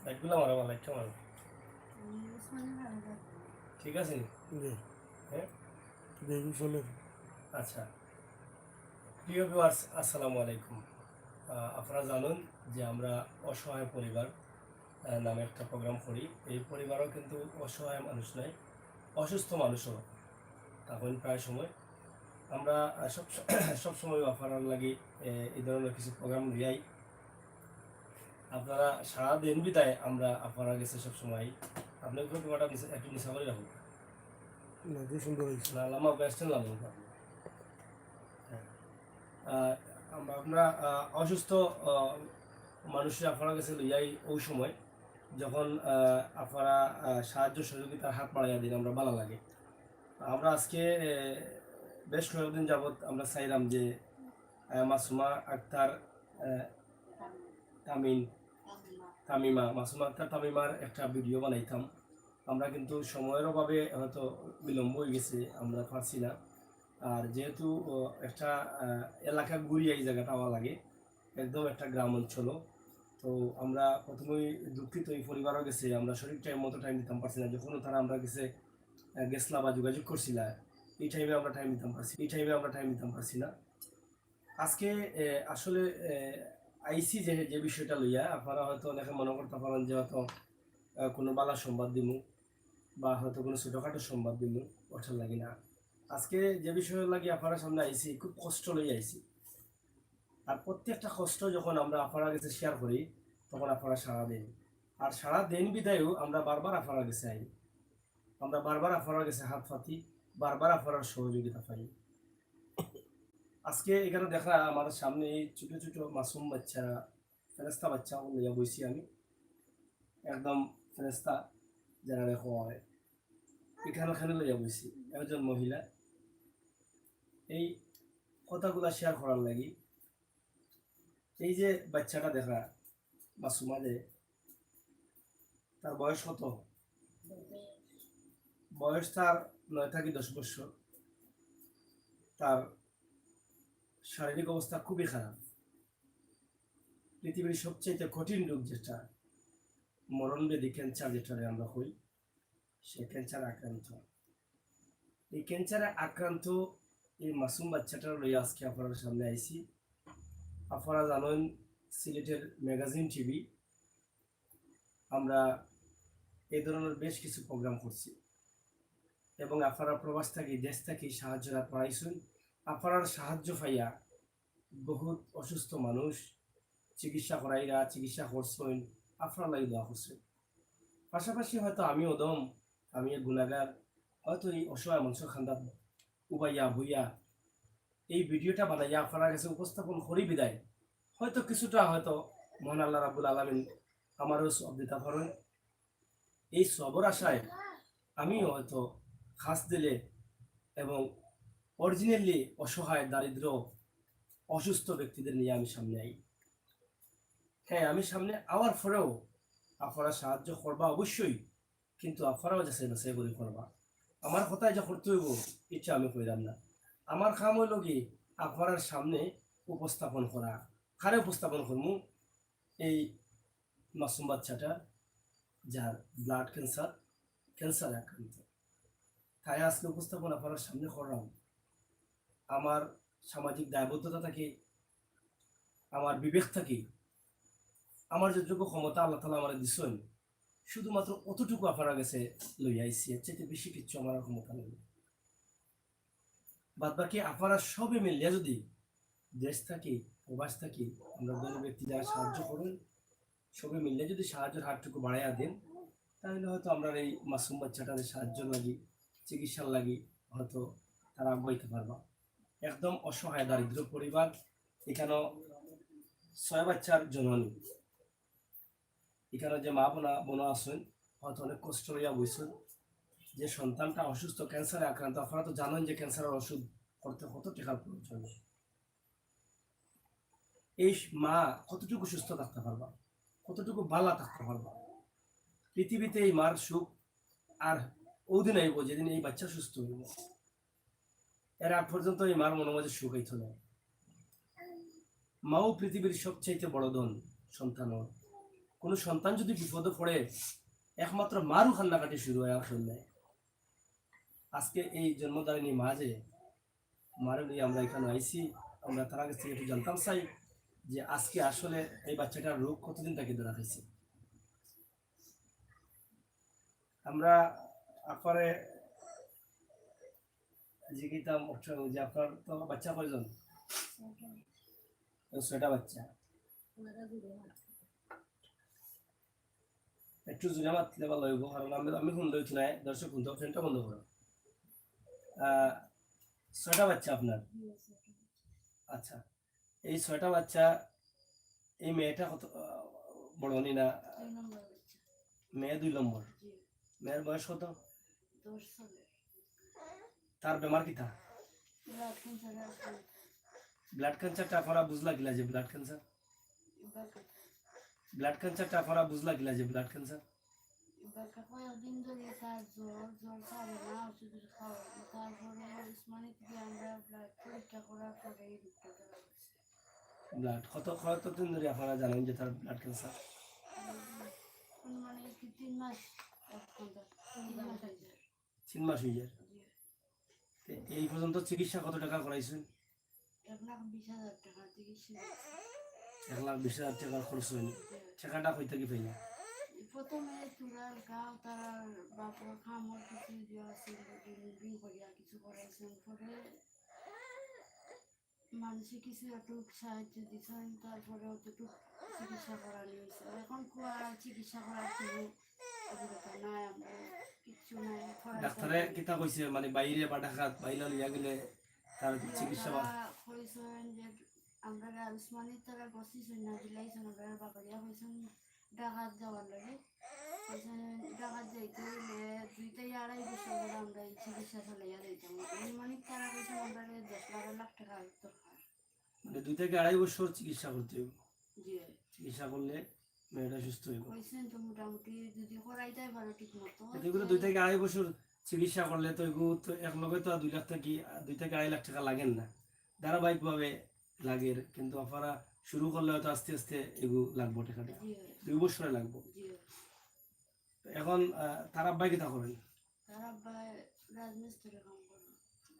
লাইটগুলো মারো বা লাইটটা মারো। ঠিক আছে? হ্যাঁ, আচ্ছা। প্রিয় ভিউয়ার্স, আসসালামু আলাইকুম। আপনারা জানেন যে আমরা অসহায় পরিবার নামে একটা প্রোগ্রাম করি। এই পরিবারও কিন্তু অসহায় মানুষ নয়, অসুস্থ মানুষও তখন প্রায় সময় আমরা সবসময় আপনারা লাগি এই ধরনের কিছু প্রোগ্রাম দিয়াই। আপনারা সারা দিন বিদায় আমরা আপনারা গেছে সবসময় আপনার তোমাটা একটু নিশা করে রাখুন না লামা ব্যস্তেন লামা। আমরা অসুস্থ মানুষের আপনারা কাছে লইয়াই ওই সময় যখন আপনারা সাহায্য সহযোগিতার হাত বাড়াইয়া দিন আমরা ভালো লাগে। আমরা আজকে বেশ কয়েকদিন যাবৎ আমরা চাইলাম যে মাসুমা আক্তার মাসুমা আক্তার তামিমার একটা ভিডিও বানাইতাম। আমরা কিন্তু সময়ের অভাবে হয়তো বিলম্ব হয়ে গেছে, আমরা পারছি না। আর যেহেতু একটা এলাকা ঘুরিয়ে এই জায়গাটা আমার লাগে, একদম একটা গ্রাম অঞ্চল, তো আমরা প্রথমেই দুঃখিত এই পরিবারও গেছে আমরা সঠিক টাইম মতো টাইম দিতাম পারছি না। যখন তারা আমরা গেছিলাম বা যোগাযোগ করছিলাম এই টাইমে আমরা টাইম দিতাম পারছি না। আজকে আসলে আইসি যে বিষয়টা লইয়া আপনারা হয়তো অনেকে মনে করতে পারেন যে হয়তো কোনো বালা সংবাদ দিব বা হয়তো কোনো ছোটোখাটো সংবাদ দিব, ওঠার লাগে না। আজকে যে বিষয় লাগে আপনারা সামনে আইসি খুব কষ্ট লই আইসি। আর প্রত্যেকটা কষ্ট যখন আমরা আপনারা কাছে শেয়ার করি তখন আপনারা সাড়া দেন। আর সাড়া দেন বিদায়ও আমরা বারবার আপনারা কাছে আই, আমরা বারবার আপনারা কাছে হাত পাতি, বারবার আপনারা সহযোগিতা পাই। আজকে এখানে দেখা আমাদের সামনে এই ছোটো ছোটো মাসুম বাচ্চারা, ফেরেস্তা বাচ্চা লইয়া বইছি আমি, একদম ফেরেস্তা যারা দেখো হয় এখানে লইয়া বইছি। একজন মহিলা এই কথাগুলা শেয়ার করার লাগি। এই যে বাচ্চাটা দেখা মাসুমা, যে তার বয়স কত? বয়স তার 9 থেকে 10 বছর। তার শারীরিক অবস্থা খুবই খারাপ। পৃথিবীর সবচেয়ে কঠিন রোগ যেটা মরণব্যাধি, ক্যান্সার যেটারে আমরা হই, সে ক্যান্সারে আক্রান্ত। এই ক্যান্সারে আক্রান্ত এই মাসুম বাচ্চাটার লইয়া আজকে আপনার সামনে আইছি। আপনারা জানেন সিলেটের ম্যাগাজিন টিভি আমরা এই ধরনের বেশ কিছু প্রোগ্রাম করছি এবং আপনারা প্রবাস থাকি দেশ থাকি সাহায্যরা পাইছেন। আপনার সাহায্য পাইয়া বহুত অসুস্থ মানুষ চিকিৎসা করাইরা চিকিৎসা করছেন, আপনার লাগে দোয়া করছেন। পাশাপাশি হয়তো আমি ওদম, আমি গুণাগার, হয়তো এই অসহায় মানুষের খান্দা উবাইয়া ভুইয়া এই ভিডিওটা বানাইয়া আপনার কাছে উপস্থাপন করি বিদায় হয়তো কিছুটা হয়তো মহান আল্লাহ রাব্বুল আলামিন আমারও সব দিতে পারেন। এই সবর আশায় আমিও হয়তো খাস দিলে এবং অরিজিনালি অসহায় দারিদ্র অসুস্থ ব্যক্তিদের নিয়ে আমি সামনে আই। হ্যাঁ, আমি সামনে আওয়ার পরেও আপনারা সাহায্য করবা অবশ্যই, কিন্তু আপনারাও যাচাই বাছাই করে করবা। আমার কথায় যা করতে হইব এটা আমি কইলাম না। আমার কাম হইল কি আপনার সামনে উপস্থাপন করা। কারে উপস্থাপন করবো? এই মাসুম বাচ্চাটা যার ব্লাড ক্যান্সার আক্রান্ত, তাই আজকে উপস্থাপন আপনার সামনে করলাম। আমার সামাজিক দায়বদ্ধতা থাকে, আমার বিবেক থাকে, আমার যেটুকু ক্ষমতা আল্লাহ তালা আমার দিচ্ছেন শুধুমাত্র অতটুকু আপনারা গেছে লই আইসি, এর চাইতে বেশি কিছু আমার ক্ষমতা নেই। বাদ বাকি আপনারা সবে মিলিয়া যদি দেশ থাকি প্রবাস থাকি আমরা দলীয় ব্যক্তি যারা সাহায্য করুন, সবে মিলিয়ে যদি সাহায্যের হাতটুকু বাড়াইয়া দেন তাহলে হয়তো আমরা এই মাসুম বাচ্চাটাদের সাহায্য লাগি, চিকিৎসার লাগি হয়তো তারা বইতে পারবা। একদম অসহায় দারিদ্র পরিবার, এখানেও 6 বাচ্চার জননী, এখানে যে মা বোনা আছেন হয়তো অনেক কষ্ট লইয়া বইছেন। যে সন্তানটা অসুস্থ ক্যান্সারে আক্রান্ত, আপনারা তো জানেন যে ক্যান্সারের ওষুধ করতে কত টাকার প্রয়োজন। এই মা কতটুকু সুস্থ থাকতে পারবা, কতটুকু বালা থাকতে পারবা? পৃথিবীতে এই মার সুখ আর ওদিন আইব যেদিন এই বাচ্চা সুস্থ হইব। এর আগ পর্যন্ত এই মার মনে মাঝে সুখ হইত না। মাও পৃথিবীর সবচাইতে বড় ধন সন্তান। কোনো সন্তান যদি বিপদে পড়ে একমাত্র মারও কান্নাকাটি শুরু হয় আর শুনলে আজকে এই জন্মদারিণী মা যে মারে নিয়ে আমরা এখানে আইছি আমরা তার কাছ থেকে একটু জানতাম চাই যে আজকে আসলে এই বাচ্চাটার রোগ কতদিন তাকে ধরা খাইছে। আমরা আপনারে জিজ্ঞিতাম যে আপনার তো বাচ্চা কয়জন? 6টা বাচ্চা। একটু জোরে মাতলে ভালো হইব, কারণ আমি শুনতে হইছি না, দর্শক শুনতে ফ্রেন্ডটা বন্ধ করো। 6টা বাচ্চা আপনার? আচ্ছা, এই 6টা বাচ্চা, এই মেয়েটা কত বড় নি না? মেয়ে 2 নম্বর। মেয়ের বয়স কত? তার বেমার কিতা? ব্লাড ক্যান্সারটা আপনারা বুঝলা গিলা যে ব্লাড ক্যান্সার? ব্লাড ক্যান্সারটা আপনারা বুঝলা গিলা যে ব্লাড ক্যান্সার? কয়েকদিন ধরে তার জ্বর ছাড়ে না, ওষুধ খাওয়া, তারপরে উসমানিতে গিয়ে আমরা ব্লাড পরীক্ষা করার পরে এই রোগটা ধরা গেছে। ব্লাড কতদিন ধরে আপনারা জানেন যে তার ব্লাড ক্যান্সার? মানে কি 3 মাস, 3 মাস হয়ে যায়। এই পর্যন্ত চিকিৎসা কত টাকা করাইছেন? 1,20,000 টাকা চিকিৎসা। 1,20,000 টাকা খরচ হয়নি? টাকাটা কইতে কি পাইলা? প্রথমে চূড়ার গাও তার বাপর খামর কিছু দেওয়া ছিল, করিয়া কিছু করাইছেন, পরে মানুষে কিছু একটু সাহায্য দিচ্ছেন, তারপরে অতটুকু চিকিৎসা করা নিয়েছে। এখন চিকিৎসা করার কোনো অভিজ্ঞতা নাই, আমরা কিচ্ছু নাই। ডাক্তারে কিতা কইছে, মানে বাইরে বা ঢাকা বাইলা লিয়া গেলে তার চিকিৎসা কইছেন যে আমরা উসমানির তারা বসিছেন না দিলাইছেন, আমরা বাবারিয়া কইছেন ঢাকাত যাওয়ার লাগে, কইছেন ঢাকাত যাইতে হইলে 2 থেকে 2.5 বছর ধরে আমরা এই চিকিৎসা চালাইয়া যাইতাম। উসমানির তারা কইছেন আমরা 10-12 লাখ টাকা দরকার, মানে 2 থেকে 2.5 বছর চিকিৎসা করতে হবে। জি, চিকিৎসা করলে মেয়েটা সুস্থ হইব। কইছেন তো মোটামুটি যদি করাইতে পারো ঠিক মতো। এগুলো 2 থেকে 2.5 বছর চিকিৎসা করলে তো এগুলো তো এক লগে তো 2 লাখ থেকে 2 থেকে 2.5 লাখ টাকা লাগেন না, ধারাবাহিকভাবে লাগে, কিন্তু আপনারা শুরু করলে হয়তো আস্তে আস্তে এগুলো লাগবো, টাকাটা 2 বছরে লাগবো। এখন তার আব্বাই কিতা করেন? তার আব্বাই রাজমিস্ত্রি কাম করেন।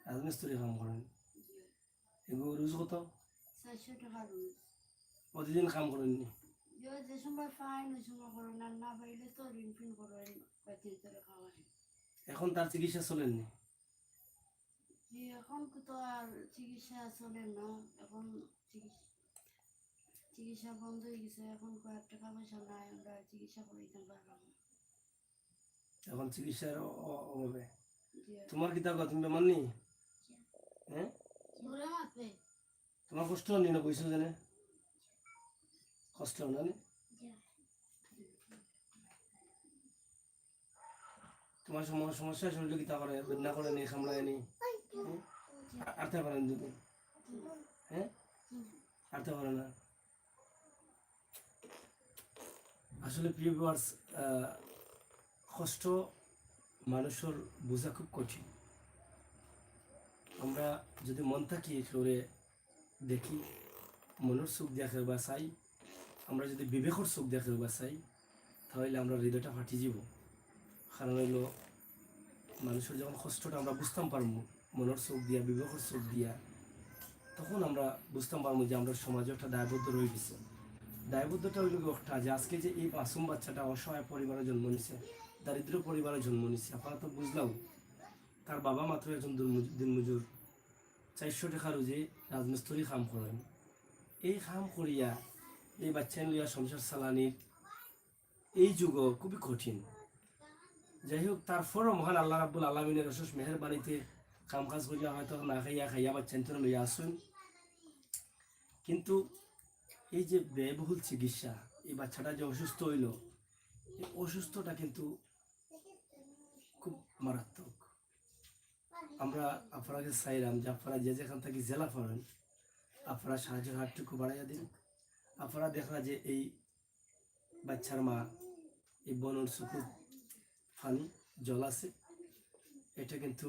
রাজমিস্ত্রি কাম করেন। এগুলো রোজ কত? 400 টাকা রোজ। প্রতিদিন কাম করেননি? যে সময় ফাইন ওই সময় করেন, আর না পাইলে তো ঋণ ফিন করেন, বাতিল করে খাওয়ান। এখন তার চিকিৎসা চলেননি? জি, এখন তো আর চিকিৎসা চলে না, এখন চিকিৎসা বন্ধ হয়ে গেছে, এখন কয়েক টাকা পয়সা নাই, আমরা চিকিৎসা করাইতে পারলাম না। এখন চিকিৎসার অভাবে। জি, তোমার কিতা কথা, তুমি বেমার নি? হ্যাঁ, তোমার কষ্ট হয়নি না? বইছো জানে কষ্ট না? তোমার সমস্যা শরীরে কিতা করে? বেদনা করে নি? সামলায় নি? আরতে পারেন দুদিন? হ্যাঁ, আরতে পারে না। আসলে প্রিয় ভিউয়ার্স, কষ্ট মানুষের বোঝা খুব কঠিন। আমরা যদি মন থাকি ফ্লোরে দেখি, মনের চোখ দেখে বা চাই, আমরা যদি বিবেকর চোখ দেখে বা চাই, তাহলে আমরা হৃদয়টা ফাটি যাব। কারণ হইল মানুষের যখন কষ্টটা আমরা বুঝতাম পারবো মনের চোখ দিয়া, বিবেকের চোখ দিয়া, তখন আমরা বুঝতাম পারবো যে আমরা সমাজে একটা দায়বদ্ধ রয়ে গেছে। দায়বদ্ধতা হইল একটা যে আজকে যে এই মাসুম বাচ্চাটা অসহায় পরিবারে জন্ম নিছে, দারিদ্র পরিবারে জন্ম নিছে, আপনারা তো বুঝলাম তার বাবা মাত্র একজন দিনমজুর, 400 টাকা রোজে রাজমিস্ত্রি কাম করেন। এই কাম করিয়া এই বাচ্চা লইয়া সংসার চালানির এই যুগ খুবই কঠিন। যাই হোক, তারপরও মহান আল্লাহ রাব্বুল আলামিনের অশেষ মেহেরবানিতে কাম কাজ করিয়া হয়তো না খাইয়া বাচ্চা লইয়া আসুন, কিন্তু এই যে ব্যয়বহুল চিকিৎসা, এই বাচ্চাটা যে অসুস্থ হইল, এই অসুস্থটা কিন্তু খুব মারাত্মক। আমরা আপনাকে চাইলাম যে আপনারা যে যেখান থেকে জেলা পাবেন, আপনারা সাহায্যের হাতটুকু বাড়াইয়া দিন। আপনারা দেখলা যে এই বাচ্চার মা, এই বনের চুকুর পানি জল আছে, এটা কিন্তু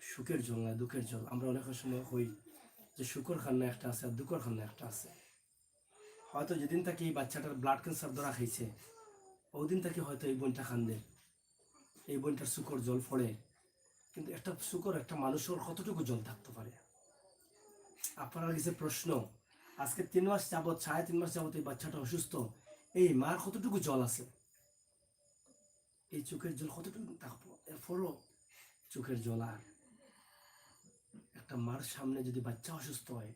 সুখের জল না, দুঃখের জল। আমরা অনেক সময় হই যে সুখের খান্না একটা আছে আর দুঃখের খান্না একটা আছে। হয়তো যেদিন থেকে এই বাচ্চাটার ব্লাড ক্যান্সার ধরা খাইছে ওই দিন থেকে হয়তো এই বোনটা কান্দে, এই বোনটার শুকর জল পড়ে। কিন্তু একটা শুকর একটা মানুষের কতটুকু জল থাকতে পারে? আপনার কাছে প্রশ্ন, আজকে 3 মাস যাবৎ 3.5 মাস যাবৎ এই বাচ্চাটা অসুস্থ, এই মার কতটুকু জল আছে? এই চোখের জল কতটুকু থাকবো? এরপরও চোখের জল। আর একটা মার সামনে যদি বাচ্চা অসুস্থ হয়,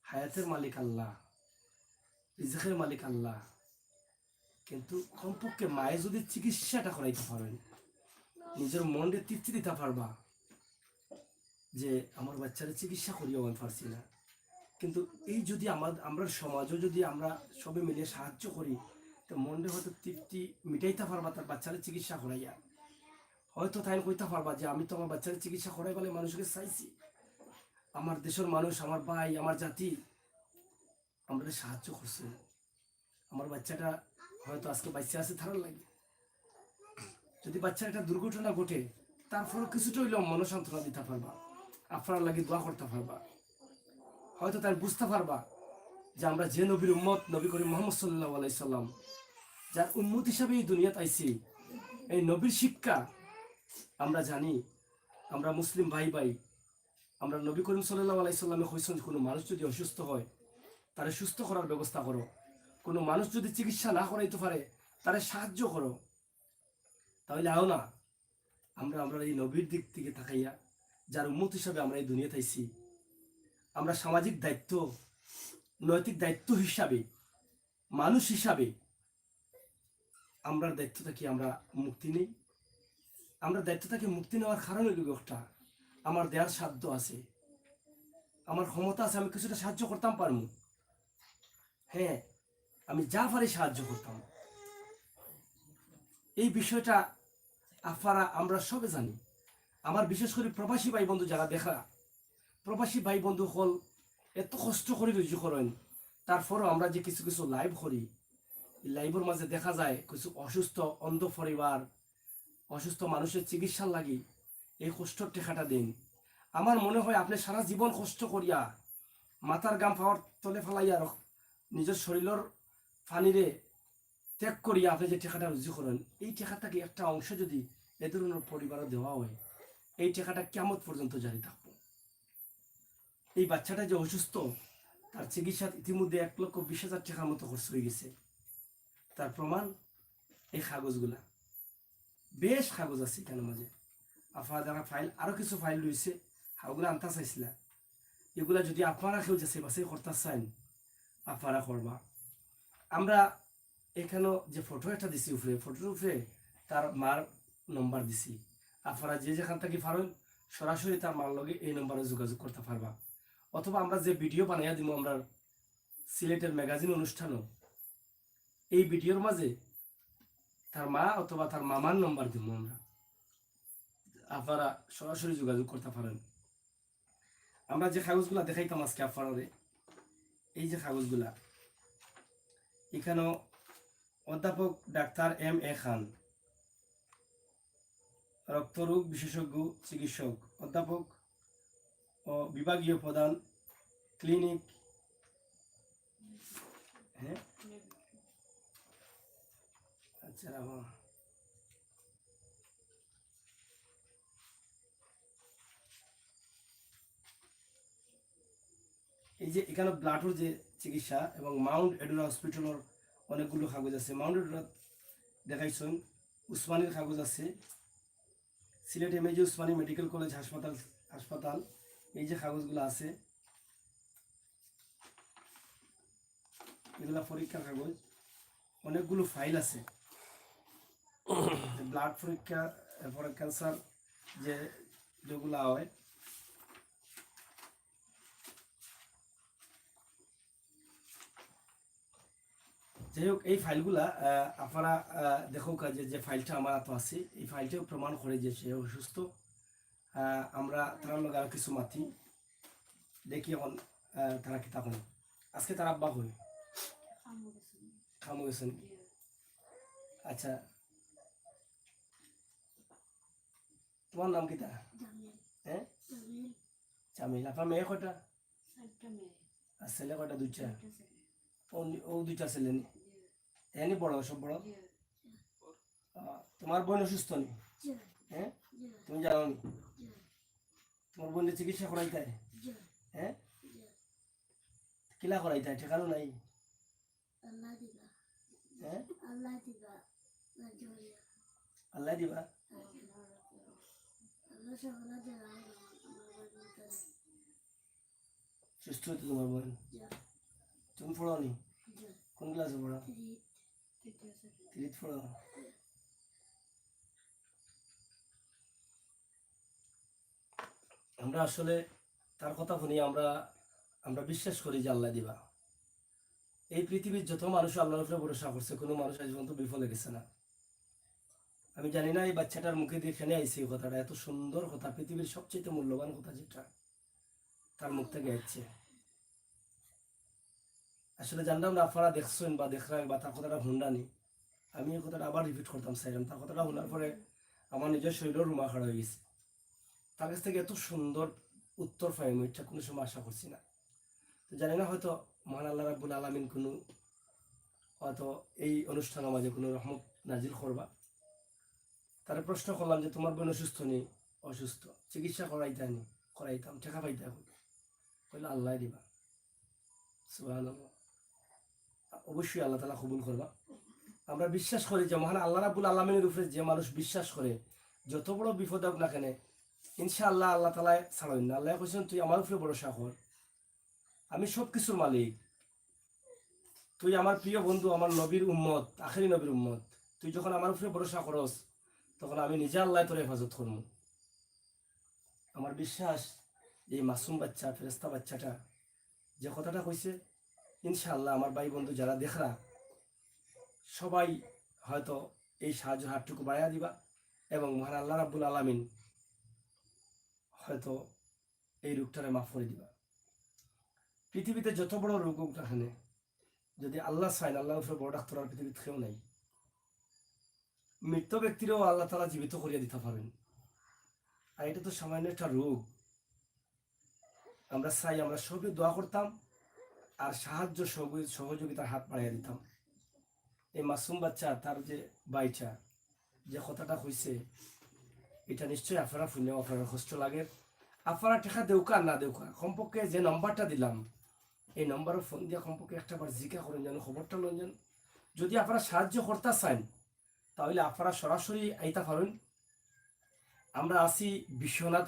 হায়াতের মালিক আল্লাহ, রিজকের মালিক আল্লাহ, কিন্তু কমপক্ষে মায়ে যদি চিকিৎসাটা করাইতে পারেন, নিজের মনকে তৃপ্তি দিতে পারবা যে আমার বাচ্চারা চিকিৎসা করিও আমি পারছি না। কিন্তু এই যদি আমরা সমাজও যদি আমরা সবে মিলে সাহায্য করি, তো মনটা হয়তো তৃপ্তি মিটাইতে পারবা তার বাচ্চারা চিকিৎসা করাইয়া। হয়তো তাই কইতে পারবা যে আমি তো আমার বাচ্চারা চিকিৎসা করাই বলে মানুষকে চাইছি, আমার দেশের মানুষ, আমার ভাই, আমার জাতি আমরা সাহায্য করছে, আমার বাচ্চাটা হয়তো আজকে বাচ্চা আছে থারার লাগে। যদি বাচ্চার একটা দুর্ঘটনা ঘটে, তারপরে কিছুটা হইলেও মনসান্ত্বনা দিতে পারবা, আপনার লাগে দোয়া করতে পারবা। হয়তো তার বুঝতে পারবা যে আমরা যে নবীর উম্মত, নবী করিম মুহাম্মদ সাল্লাল্লাহু আলাইহি সাল্লাম, যার উম্মত হিসাবে এই দুনিয়াতে আইছি, এই নবীর শিক্ষা আমরা জানি। আমরা মুসলিম ভাই ভাই, আমরা নবী করিম সাল্লাল্লাহু আলাইহি সাল্লামে কইছেন কোনো মানুষ যদি অসুস্থ হয় তারে সুস্থ করার ব্যবস্থা করো, কোনো মানুষ যদি চিকিৎসা না করাইতে পারে তারে সাহায্য করো। তাহলে আও না আমরা এই নবীর দিক থেকে তাকাইয়া, যার উম্মত হিসাবে আমরা এই দুনিয়াতে আইছি, আমরা সামাজিক দায়িত্ব, নৈতিক দায়িত্ব হিসাবে, মানুষ হিসাবে আমরা দায়িত্বটা কি আমরা মুক্তি নেই? আমরা দায়িত্বটাকে মুক্তি নেওয়ার কারণ হইল একটা, আমার দেয়ার সাধ্য আছে, আমার ক্ষমতা আছে, আমি কিছুটা সাহায্য করতাম পারবো। হ্যাঁ, আমি যা পারি সাহায্য করতাম। এই বিষয়টা আপনারা আমরা সবে জানি। আমার বিশেষ করে প্রবাসী ভাই বন্ধু যারা দেখা, প্রবাসী ভাই বন্ধু হল এত কষ্ট করে রুজু করেন, তারপরও আমরা যে কিছু কিছু লাইভ করি, এই লাইভের মাঝে দেখা যায় কিছু অসুস্থ অন্ধ পরিবার, অসুস্থ মানুষের চিকিৎসার লাগি এই কষ্টর টেকাটা দিন। আমার মনে হয় আপনি সারা জীবন কষ্ট করিয়া মাথার গাম পাওয়ার তলে ফেলাইয়া নিজের শরীরের পানিরে ত্যাগ করিয়া আপনি যে টেকাটা রুজু করেন, এই টেকাটাকে একটা অংশ যদি এ ধরনের পরিবারে দেওয়া হয়, এই টেকাটা কেমন পর্যন্ত জারি থাকবো। এই বাচ্চাটা যে অসুস্থ, তার চিকিৎসা ইতিমধ্যে 1,20,000 টাকার মতো খরচ হয়ে গেছে। তার প্রমাণ এই কাগজগুলা, বেশ কাগজ আছে এখানে মাঝে। আপনারা যারা ফাইল, আরো কিছু ফাইল রয়েছে, ওগুলো আনতে চাইছিলা, এগুলা যদি আপনারা কেউ যাচ্ছে বাছাই করতে চান আপনারা করবা। আমরা এখানে যে ফটো একটা দিছি উপরে, ফটোর উপরে তার মার নম্বর দিছি। আপনারা যে যেখান থেকে পারেন সরাসরি তার মার লগে এই নম্বরে যোগাযোগ করতে পারবা। অথবা আমরা যে ভিডিও বানাইয়া দিব আমরা সিলেটের ম্যাগাজিন অনুষ্ঠানও, এই ভিডিওর মাঝে তার মা অথবা তার মামার নম্বর দিব আমরা, আপনারা সরাসরি যোগাযোগ করতে পারেন। আমরা যে কাগজগুলা দেখাইতাম আজকে আপনারা, এই যে কাগজগুলা, এখানেও অধ্যাপক ডাক্তার M.A. খান, রক্তরোগ বিশেষজ্ঞ চিকিৎসক, অধ্যাপক ও বিভাগীয় প্রধান, ক্লিনিক, হ্যাঁ আচ্ছা, এই যে এখানে ব্লাডের যে চিকিৎসা এবং মাউন্ট এডুরা হসপিটালের অনেকগুলো কাগজ আছে। মাউন্ট এডুরা দেখাইছেন, উসমানীর কাগজ আছে, Sylhet MAG Usmani medical college হাসপাতাল, এই যে কাগজগুলো আছে, এগুলা পরীক্ষার কাগজ, অনেকগুলো ফাইল আছে, ব্লাড পরীক্ষা, এরপরে ক্যান্সার যেগুলা হয়, যাই হোক এই ফাইলগুলা আপনারা দেখো যে ফাইলটা আমার তো আছে, এই ফাইলটাও প্রমাণ করে যে সে অসুস্থ। আমরা তার লগে আরো কিছু মাতি দেখি এখন তারা কি তখন আজকে তার আব্বা হই খামু গেছেন। আচ্ছা, তোমার নাম কি তা? হ্যাঁ, জামিল। আপনার মেয়ে কয়টা আর ছেলে কয়টা? 2টা। ও দুইটা ছেলে নি এনি বড় সব বড় তোমার বোন অসুস্থ নি হ্যাঁ তুমি জানো নি তোমার বোনের চিকিৎসা করাইতে হ্যাঁ কিলা করাইতে ঠেকানো নাই হ্যাঁ আল্লাহ দিবা সুস্থ হইতো তোমার বোন তুমি পড়ো নি কোন ক্লাসে পড়ো তিরিত পড়ো আমরা আসলে তার কথা শুনি আমরা আমরা বিশ্বাস করি যে আল্লাহ দিবা এই পৃথিবীর যত মানুষ আল্লাহর উপরে ভরসা করছে কোনো মানুষ আজ পর্যন্ত বিফলে গেছে না আমি জানি না এই বাচ্চাটার মুখে দিয়ে এখানে আইসি এই কথাটা এত সুন্দর কথা পৃথিবীর সবচেয়ে মূল্যবান কথা যেটা তার মুখ থেকে আসছে আসলে জানলাম না আপনারা দেখছেন বা দেখলেন বা তার কথাটা হুন্ডানি আমি এই কথাটা আবার রিপিট করতাম চাইলাম তার কথাটা শোনার পরে আমার নিজের শরীরের রুমা খাড়া হয়ে গেছে তার কাছ থেকে এত সুন্দর উত্তর পাই আমি এটা কোনো সময় আশা করছি না তো জানি না হয়তো মহান আল্লাহ রাব্বুল আলামিন কোনো হয়তো এই অনুষ্ঠানের মাঝে কোনো রহমত নাজিল করবা তার প্রশ্ন করলাম যে তোমার বোন অসুস্থ নেই অসুস্থ চিকিৎসা করাইতানি করাইতাম টাকা পাইতাম কইলে আল্লাহ দিবা সুবহানাল্লাহ অবশ্যই আল্লাহ তাআলা কবুল করবা আমরা বিশ্বাস করি যে মহান আল্লাহ রাব্বুল আলামিনের উপরে যে মানুষ বিশ্বাস করে যত বড় বিপদ হোক না কেন ইনশাআল্লাহ আল্লাহ তাআলা ছাড়েন না আল্লাহ কইছেন তুই আমার উপরে ভরসা কর আমি সব কিছুর মালিক তুই আমার প্রিয় বন্ধু আমার নবীর উম্মত আখেরি নবীর উম্মত তুই যখন আমার উপরে ভরসা করস তখন আমি নিজে আল্লাহ তোর হেফাজত করবো আমার বিশ্বাস এই মাসুম বাচ্চা ফেরেস্তা বাচ্চাটা যে কথাটা কইছে ইনশাআল্লাহ আমার ভাই বন্ধু যারা দেখরা সবাই হয়তো এই সাহায্য হাতটুকু বাড়াইয়া দিবা এবং মহান আল্লাহ রাব্বুল আলামিন হয়তো এই রোগটারে মাফ করে দিবা পৃথিবীতে যত বড় রোগ হোক না কেন যদি আল্লাহ চাইন আল্লাহর উপরে বড় ডাক্তার আর পৃথিবীতে কেউ নাই মৃত ব্যক্তিরও আল্লাহ তাআলা জীবিত করিয়া দিতে পারেন আর এটা তো সামান্য একটা রোগ আমরা চাই আমরা সবই দোয়া করতাম আর সাহায্য সহযোগিতার হাত বাড়াইয়া দিতাম এই মাসুম বাচ্চা তার যে বাইচা যে কথাটা হয়েছে এটা নিশ্চয়ই আপনারা শুনে আপনারা কষ্ট লাগে আপনারা টাকা দেউকা আর না দেউকা কমপক্ষে যে নম্বরটা দিলাম এই নম্বরে ফোন দিয়ে কমপক্ষে একটা বার জিজ্ঞা করেন যেন খবরটা লন যেন যদি আপনারা সাহায্য করতে চান তাহলে আপনারা সরাসরি আইতা পারেন আমরা আছি বিশ্বনাথ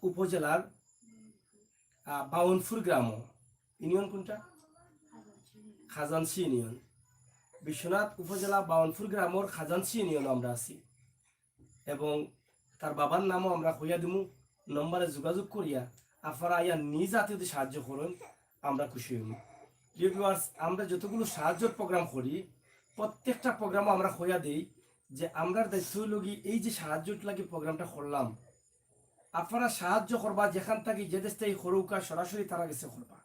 উপজেলার বাউনপুর গ্রাম ইউনিয়ন কোনটা খাজানসি ইউনিয়ন বিশ্বনাথ উপজেলা বাউনপুর গ্রামের খাজানসি ইউনিয়ন আমরা আছি এবং তার বাবার নামও আমরা কইয়া দিমু নম্বরে যোগাযোগ করিয়া আপনারা আইয়া নিজ হাতে যদি সাহায্য করেন আমরা খুশি হইব ভিউয়ার্স আমরা যতগুলো সাহায্যের প্রোগ্রাম করি প্রত্যেকটা প্রোগ্রামও আমরা কইয়া দিই যে আমরা দায়িত্ব লগি এই যে সাহায্যটা লাগি প্রোগ্রামটা করলাম আপনারা সাহায্য করবা যেখান থেকে যে দেশ থেকে করুকা সরাসরি তারা গেছে করবা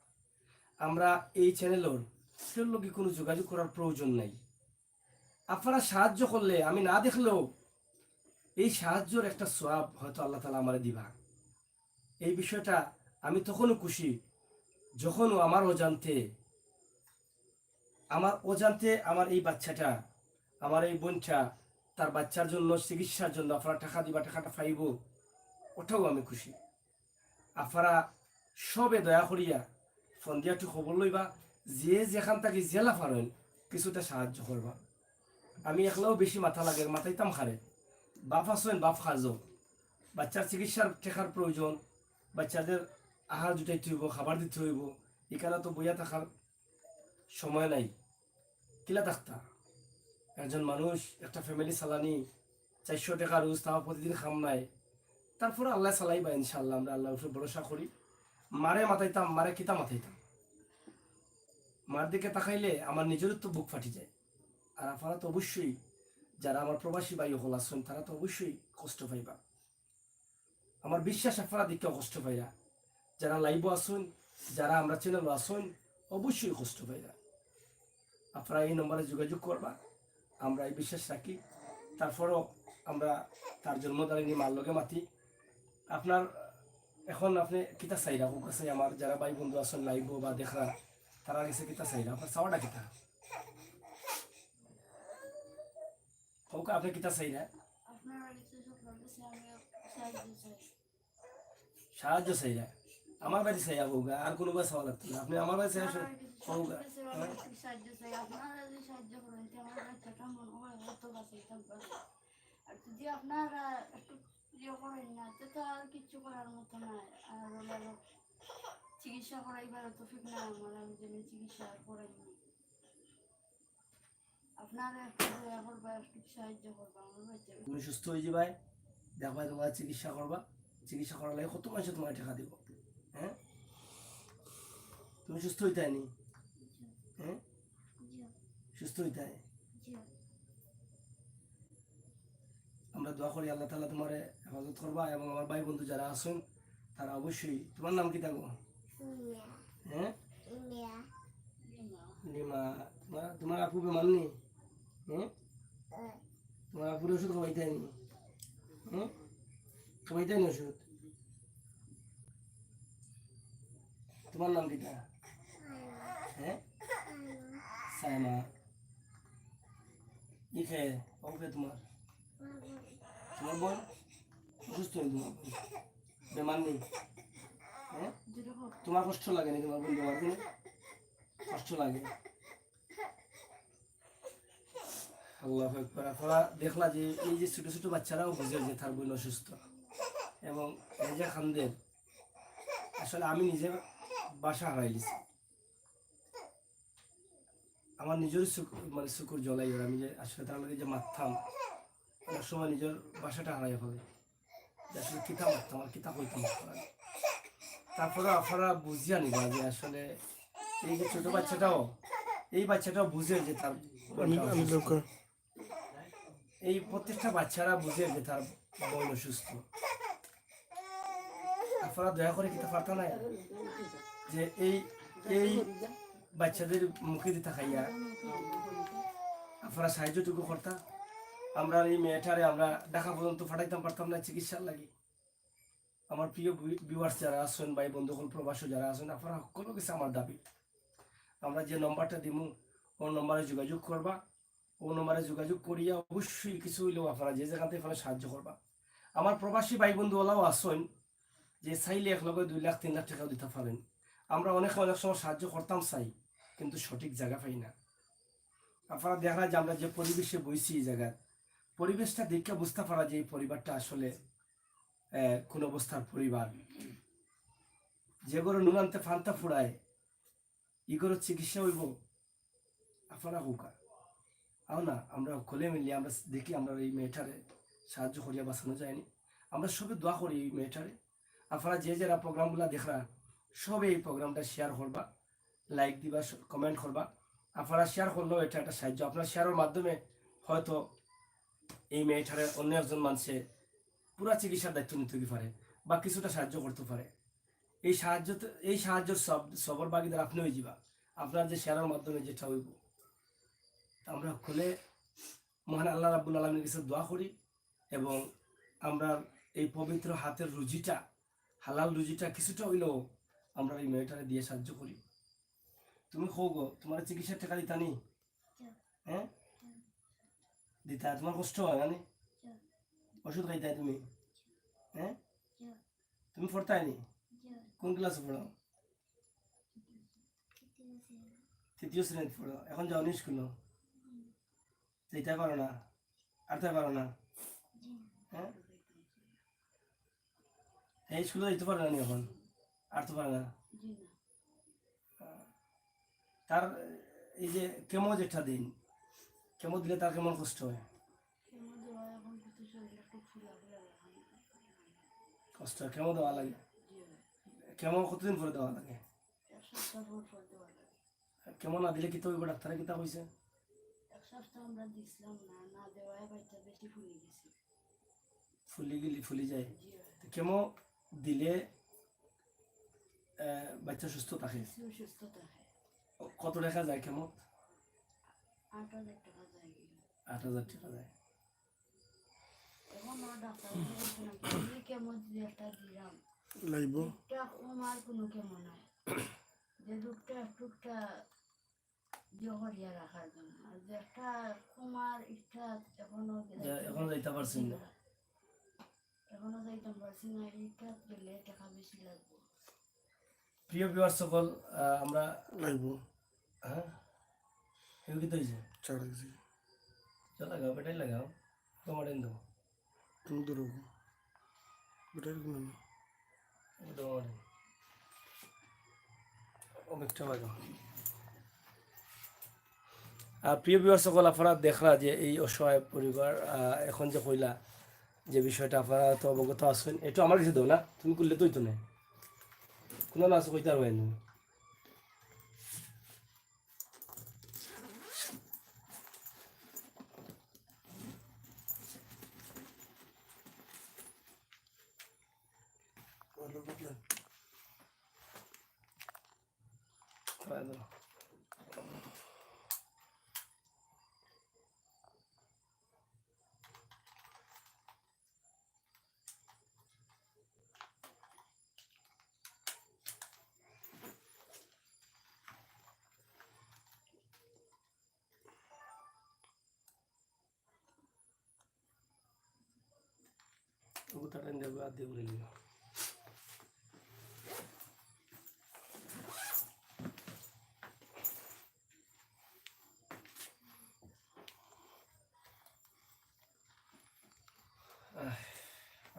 আমরা এই চ্যানেলের সের লগি কোনো যোগাযোগ করার প্রয়োজন নাই আপনারা সাহায্য করলে আমি না দেখলেও এই সাহায্যের একটা সওয়াব হয়তো আল্লাহ তাআলা আমারে দিবা এই বিষয়টা আমি তখনও খুশি যখনও আমার অজান্তে আমার এই বাচ্চাটা আমার এই বোনটা তার বাচ্চার জন্য চিকিৎসার জন্য আপনারা টাকা দিবা টাকাটা পাইব ওটাও আমি খুশি আপনারা সবে দয়া করিয়া ফোন দিয়া একটু খবর লইবা যে যেখান থেকে জেলা পারেন কিছুটা সাহায্য করবা আমি একলাও বেশি মাথা লাগে মাথাইতাম খারে বাপ আসেন বাপ খাজো বাচ্চার চিকিৎসার টাকার প্রয়োজন বাচ্চাদের আহার জুটাইতে হইব খাবার দিতে হইব এখানে তো বইয়া থাকার সময় নাই কিলা থাকতা একজন মানুষ একটা ফ্যামিলি চালানি 400 টাকা রোজ তাও প্রতিদিন খাম নাই তারপরে আল্লাহ চালাইবা ইনশাআল্লাহ আমরা আল্লাহর উপরে ভরসা করি মারে মাথাইতাম মারে কিতা মাথাইতাম মার দিকে তাকাইলে আমার নিজেরও তো বুক ফাটি যায় আর আপনারা তো অবশ্যই যারা আমার প্রবাসী ভাই হল আছেন তারা তো অবশ্যই কষ্ট পাইবা আমার বিশ্বাস আপনারা দিকেও কষ্ট পাইরা যারা লাইভ আসুন যারা আমরা চ্যানেল আসুন অবশ্যই কষ্ট পাইরা আপনারা এই নম্বরে যোগাযোগ করবা আমরা এই বিশ্বাস রাখি তারপরও আমরা তার জন্মদারিণী মার লগে মাতি আপনার এখন আপনি কিতা চাই রাখুক আছে আমার যারা ভাই বন্ধু আছেন লাইভ বা দেখা তারা গেছে কিতা চাইরা আপনার চাওয়াটা কিতা হোক আপনি কিতা চাইরা আপনার বাড়িতে সকল কাছে আমি সাহায্য চাই। সাহায্য চাইরা আমার বাড়ি চাইয়া হোক আর কোনো বা চাওয়া লাগতো না আপনি আমার বাড়ি চাইয়া আপনার বাড়িতে হোক সকল কাছে আমি একটু সাহায্য চাই। আপনারা যদি সাহায্য করেন তো আমার বাচ্চাটা মনে হয় অত কাছেই থাকবে। আর যদি আপনারা একটু ইয়ে করেন না তো আর কিচ্ছু করার মতো নয়। আর হলো চিকিৎসা করাইবার তো ঠিক না আমার, আমি যেন চিকিৎসা করাইনি। আপনারা একটু দয়া করবা, একটু সাহায্য করবা আমার বাচ্চাকে। তুমি সুস্থ হয়ে যাবাই দেখবাই তোমার চিকিৎসা করবা চিকিৎসা করার লাগে কত মানুষ তোমার টাকা দিব হ্যাঁ তুমি সুস্থ হইতে নি হ্যাঁ সুস্থ হইতে আমরা দোয়া করি আল্লাহ তাআলা তোমার হেফাজত করবা এবং আমার ভাই বন্ধু যারা আছেন তারা অবশ্যই তোমার নাম কি থাকবো হ্যাঁ লিমা তোমার আপু বেমার নি হ্যাঁ তোমার আপুর ওষুধ খাওয়াইতে নি হ্যাঁ খাওয়াইতে নি ওষুধ তোমার নাম কিটা হ্যাঁ সায়মা ই খেয়ে ওকে তোমার বোন অসুস্থ নেই তোমার বোন বেমার নেই হ্যাঁ তোমার কষ্ট লাগে নি তোমার বোন বেমার দিনে কষ্ট লাগে আল্লাহ আকবার আপনারা দেখলা যে এই যে ছোট ছোট বাচ্চারাও বুঝে যে তার বোন অসুস্থ এবং এই যে খানদের আসলে আমি নিজে বাসা হারাইছি আমার নিজের মানে শুকুর জ্বলাই আমি যে আসলে তার লগে যে মারতাম অনেক সময় নিজের বাসাটা হারাই ফেলে যে আসলে কিতা মারতাম আর কিতা কইতাম তারপরে আপনারা বুঝিয়া নিবা যে আসলে এই যে ছোট বাচ্চাটাও বুঝে যে তার এই প্রত্যেকটা বাচ্চারা বুঝে যে তার বোন অসুস্থ আপনারা দয়া করে কিতা পারতা না যে এই বাচ্চাদের মুখে দিতে খাইয়া আপনারা সাহায্যটুকু করতা আমরা এই মেয়েটারে আমরা ঢাকা পর্যন্ত পাঠাইতাম পারতাম না চিকিৎসার লাগে আমার প্রিয় ভিউয়ার্স যারা আছেন ভাই বন্ধুগণ প্রবাসী যারা আছেন আপনারা সকল কিছু আমার দাবি আমরা যে নম্বরটা দিব ও নম্বরে যোগাযোগ করবা ও নম্বরে যোগাযোগ করিয়া অবশ্যই কিছু হইলেও আপনারা যে জায়গাতে আপনারা সাহায্য করবা আমার প্রবাসী ভাই বন্ধুওয়ালাও আছেন যে চাইলে এক লগে 2 লাখ 3 লাখ টাকাও দিতে পারেন আমরা অনেক সময় সাহায্য করতাম চাই কিন্তু সঠিক জায়গা পাই না আপনারা দেখা যে আমরা যে পরিবেশে বইছি এই জায়গার পরিবেশটা দেখে বুঝতে পারা যে এই পরিবারটা আসলে কোন অবস্থার পরিবার যে গরু নুন আনতে ফান্তা ফুড়ায় ইগোর চিকিৎসা হইব আপনারা হুকা আও না আমরা খোলে মিলিয়ে আমরা দেখি আমরা এই মেয়েটারে সাহায্য করিয়া বাঁচানো যায়নি আমরা সবে দোয়া করি এই মেয়েটারে আপনারা যে যারা প্রোগ্রামগুলো দেখরা সবে এই প্রোগ্রামটা শেয়ার করবা লাইক দিবা কমেন্ট করবা আপনারা শেয়ার করলেও এটা একটা সাহায্য আপনার শেয়ারের মাধ্যমে হয়তো এই মেয়েটারে অন্য একজন মানুষে পুরা চিকিৎসার দায়িত্ব নিতে পারে বা কিছুটা সাহায্য করতে পারে এই সাহায্যের সবর বাগিদার আপনি হয়ে যাবা আপনার যে শেয়ারের মাধ্যমে যেটা হইব আমরা খুলে মহান আল্লাহ রাব্বুল আলামিনের কাছে দোয়া করি এবং আমরা এই পবিত্র হাতের রুজিটা হালাল রুজিটা কিছুটা হইলেও আমরা এই মেয়েটারে দিয়ে সাহায্য করি তুমি হোক তোমার চিকিৎসার টাকা দিতা নি হ্যাঁ দিতা তোমার কষ্ট হয় না ওষুধ খাইতাই তুমি হ্যাঁ তুমি পড়তাই নি কোন ক্লাসে পড়ো 3য় শ্রেণীতে পড়ো এখন যাও নি স্কুল যেতে পারো না আর তাই পারো না হ্যাঁ এই স্কুলে যেতে পারো না এখন আর তো পারো না তার এই যে কেমো যেটা দিন কেমো দিলে তার কেমন কষ্ট হয় কষ্ট কেমো দেওয়া লাগে কেমন কতদিন পরে দেওয়া লাগে কেমন না দিলে কি তো ডাক্তারে কিতা হয়েছে ফুলি যায় কেমো দিলে বাচ্চা সুস্থ থাকে কত টাকা যায় কেমন 8,000 টাকা যায় যে রূপটা একটুটা জহরিয়া রাখার জন্য আর যে একটা কুমার ইচ্ছা এখনো এখনো যাইতে পারছেন না। এখনো যাইতাম পারছি না, ইটা গেলে টাকা বেশি লাগবে। প্রিয় ভিউয়ার সকল, আমরা লাগবো। হ্যাঁ এগুলো কি হয়েছে? চার কেজি লাগাও, বেটাই লাগাও, তোমার দেবো তুমি ধরো বেটাই তোমার অনেকটা লাগাও। প্রিয় ভিউয়ার সকল, আপনারা দেখলা যে এই অসহায় পরিবার এখন যে কইলা যে বিষয়টা আপনারা তো অবগত আছেন। এটা আমার কাছে দাও না, তুমি করলে তোই তো নেই কোনো না আছে কইতে পারবেন না। Taruhan দেবো আর দেবো রেলি।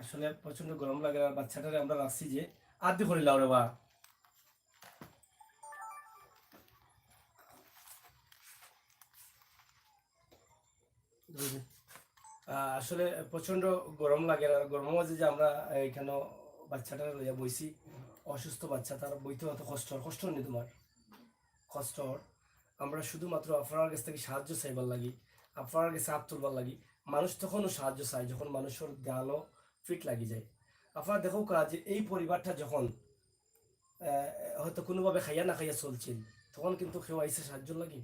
আসলে প্রচন্ড গরম লাগে আর বাচ্চাটারে আমরা রাখছি যে আদি করিলাম রে বা। আসলে প্রচন্ড গরম লাগে আর গরমের মাঝে যে আমরা এখানে বাচ্চাটা লইয়া বইছি, অসুস্থ বাচ্চা, তার বইতে অত কষ্ট নেই তোমার কষ্ট। আমরা শুধুমাত্র আপনার কাছ থেকে সাহায্য চাইবার লাগি, আপনার কাছে হাত তুলবার লাগি। মানুষ তখনও সাহায্য চায় যখন মানুষের দেয়ালও ফিট লাগি যায়। আপনারা দেখো যে এই পরিবারটা যখন হয়তো কোনোভাবে খাইয়া না খাইয়া চলছিল, তখন কিন্তু কেউ আইসে সাহায্য লাগি,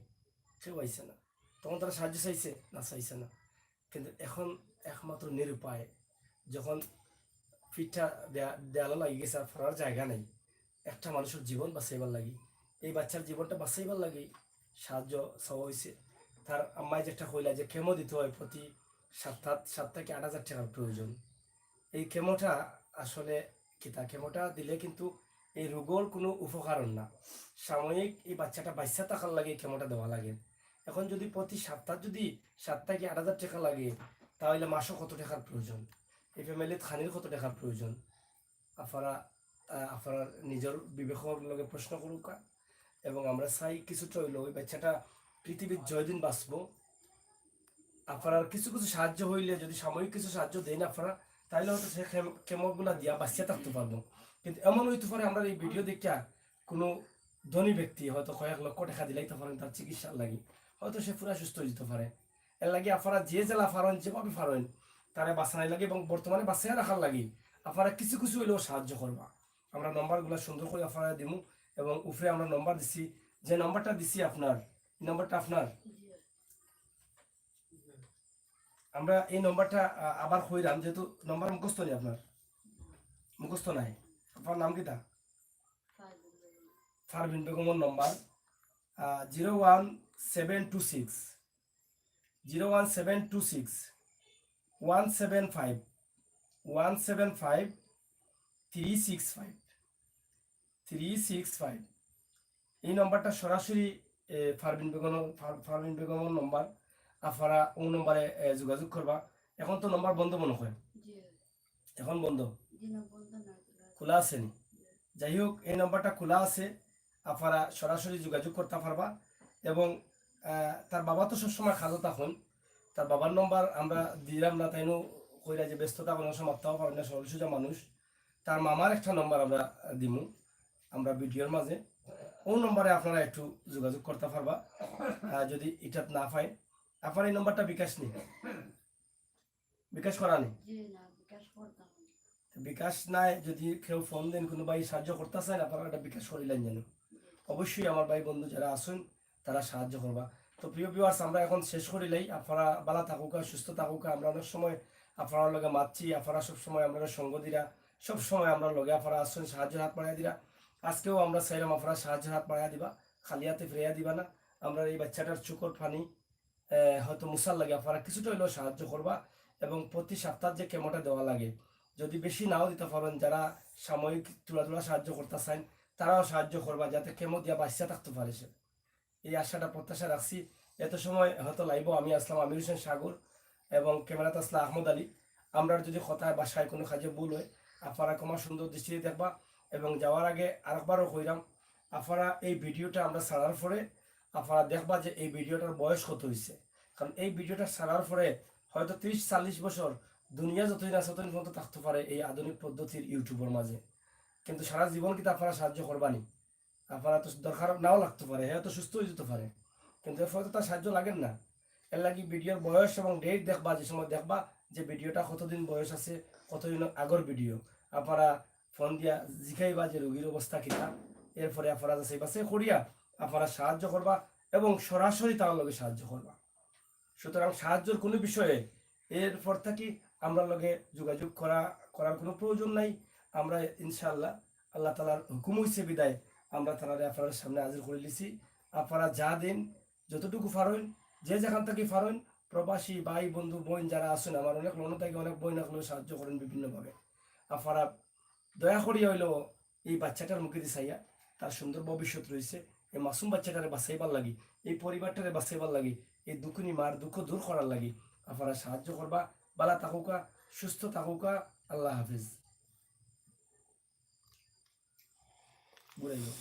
কেউ আইসে না। তখন তারা সাহায্য চাইছে না, চাইছে না। কিন্তু এখন একমাত্র নিরুপায়, যখন ফিটটা দেয়ালো লাগি গেছে আর ফেরার জায়গা নেই, একটা মানুষের জীবন বাঁচাইবার লাগি, এই বাচ্চার জীবনটা বাঁচাইবার লাগি সাহায্য চাওয়া হয়েছে। তার আম্মায় যেটা কইলা যে কেমো দিতে হয় প্রতি 7 থেকে 8,000 টাকার প্রয়োজন। এই কেমোটা আসলে কিতা, কেমোটা দিলে কিন্তু এই রোগের কোনো উপকার না, সাময়িক এই বাচ্চাটা বাচ্চা থাকার লাগে কেমোটা দেওয়া লাগে। এখন যদি প্রতি সপ্তাহ যদি 7 থেকে 8,000 টাকা লাগে, তাহলে মাসও কত টাকার প্রয়োজন, এই ফ্যামিলির খানির কত টাকার প্রয়োজন। আপনারা নিজের বিবেকের লগে প্রশ্ন করুক। এবং আমরা চাই কিছুটা হইলো ওই বাচ্চাটা পৃথিবীর জয়দিন বাঁচবো। আপনারা কিছু কিছু সাহায্য হইলে, যদি সাময়িক কিছু সাহায্য দেন আপনারা, তাহলে হয়তো সে কেমোগুলা দিয়া বাঁচিয়ে থাকতে পারবো। কিন্তু এমন হইতে পারে আমরা এই ভিডিও দেখা কোনো ধনী ব্যক্তি হয়তো কয়েক লক্ষ টাকা দিলাইতে পারেন তার চিকিৎসার লাগি, হয়তো সে পুরা সুস্থ হয়ে যেতে পারে। এর লাগে আপনারা যে জেলা ফারেন, যেভাবে ফারেন তারা বাঁচানোর লাগে এবং বর্তমানে বাঁচিয়ে রাখার লাগি আপনারা কিছু কিছু হইলেও সাহায্য করবা। আমরা নম্বরগুলো সুন্দর করে আপনারা দিমু এবং উপরে আমরা নম্বর দিছি, যে নম্বরটা দিছি আপনার, এই নম্বরটা আপনার, আমরা এই নম্বরটা আবার কইরাম, যেহেতু নম্বর মুখস্থ নেই আপনার, মুখস্থ নাই। আপনার নাম কিটা? ফারবিন বেগমের নম্বর 01726 175 365। এই নম্বরটা সরাসরি ফারবিন বেগমের নম্বর। আপনারা ও নম্বরে যোগাযোগ করবা। এখন তো নম্বর বন্ধ মনে হয়, এখন বন্ধ, খোলা আছে নি? যাই হোক, এই নম্বরটা খোলা আছে, আপনারা সরাসরি যোগাযোগ করতে পারবা। এবং তার বাবা তো সবসময় খাজো তখন, তার বাবার নম্বর আমরা দিলাম না, তাইনো কইরা যে ব্যস্ততা কোনো সময় মারতেও পারেন না, সরল সোজা মানুষ। তার মামার একটা নম্বর আমরা দিমু আমরা ভিডিওর মাঝে, ও নম্বরে আপনারা একটু যোগাযোগ করতে পারবা। যদি এটা না পাই, আপনার এই নম্বরটা বিকাশ নেই, বিকাশ করা নেই, বিকাশ নাই। যদি কেউ ফোন দেন, কোনো ভাই সাহায্য করতে চান, আপনারা একটা বিকাশ করিলেন যেন, অবশ্যই আমার ভাই বন্ধু যারা আছেন তারা সাহায্য করবা। তো প্রিয় ভিউয়ার্স, আমরা এখন শেষ করিলাই। আপনারা ভালো থাকুক, সুস্থ থাকুক। আমরা অনেক সময় আপনার লগে মাতছি, আপনারা সবসময় আমরা সঙ্গ দিরা, সবসময় আমরা লগে আপনারা আসছেন, সাহায্য হাত বাড়াই দিরা। আজকেও আমরা চাইলাম আপনারা সাহায্যের হাত বাড়াইয়া দিবা, খালি হাতে ফিরাইয়া দিবা না। আমরা এই বাচ্চাটার চোখের পানি হয়তো মুসার লাগে আপনারা কিছুটা হলেও সাহায্য করবা। এবং প্রতি সপ্তাহ যে কেমোটা দেওয়া লাগে, যদি বেশি নাও দিতে পারেন, যারা সাময়িক তুলা সাহায্য করতে চান তারাও সাহায্য করবা, যাতে কেমো দিয়া বাচ্চা থাকতে পারে সে। এই আশাটা প্রত্যাশা রাখছি। এত সময় হয়তো লাইভ আমি আসলাম আমির হোসেন সাগর এবং ক্যামেরাতে আসলাম আহমদ আলী। আমরা যদি কথায় বাসায় কোনো কাজে ভুল হয় আপনারা ক্ষমা সুন্দর দৃষ্টিতে দেখবা। এবং যাওয়ার আগে আরেকবারও কইরাম, আপনারা এই ভিডিওটা আমরা ছাড়ার পরে আপনারা দেখবা যে এই ভিডিওটার বয়স কত হয়েছে। কারণ এই ভিডিওটা ছাড়ার পরে হয়তো 30-40 বছর দুনিয়া যতদিন আছে ততদিন পর্যন্ত থাকতে পারে এই আধুনিক পদ্ধতির ইউটিউবের মাঝে, কিন্তু সারা জীবন কিন্তু আপনারা সাহায্য করবানি। আপনারা তো দরকার নাও লাগতে পারে, হ্যাঁ তো সুস্থ হয়ে যেতে পারে, কিন্তু এর ফলে তো তার সাহায্য লাগেন না। এর লাগি ভিডিওর বয়স এবং ডেট দেখবা, যে সময় দেখবা যে ভিডিওটা কতদিন বয়স আছে, কতদিন আগর ভিডিও, আপনারা ফোন দিয়া জিখাইবা যে রোগীর অবস্থা কিনা। এরপরে আপনারা সেই বাসে করিয়া আপনারা সাহায্য করবা এবং সরাসরি তার লগে সাহায্য করবা। সুতরাং সাহায্যের কোনো বিষয়ে এরপর থাকি আমরা লগে যোগাযোগ করার কোনো প্রয়োজন নাই। আমরা ইনশাআল্লাহ আল্লাহ তালার হুকুম হইছে বিদায় আমরা তারা আপনার সামনে হাজির করে লিছি। আপনারা যা দিন যতটুকু পারেন, যে যেখান থেকে পারেন, প্রবাসী ভাই বন্ধু বোন যারা আছেন, আমার অনেক মনে থেকে অনেক বই নাকলেও সাহায্য করেন বিভিন্নভাবে। আপনারা দয়া করিয়া হইল এই বাচ্চাটার মুখে দিছাইয়া, তার সুন্দর ভবিষ্যৎ রয়েছে, এই মাসুম বাচ্চাটারে বাঁচাইবার লাগি, এই পরিবারটারে বাঁচাইবার লাগি, এই দুঃখনি মার দুঃখ দূর করার লাগি আপনারা সাহায্য করবা। বালা থাকুকা, সুস্থ থাকুকা। আল্লাহ হাফিজ। ঘুরে যাও।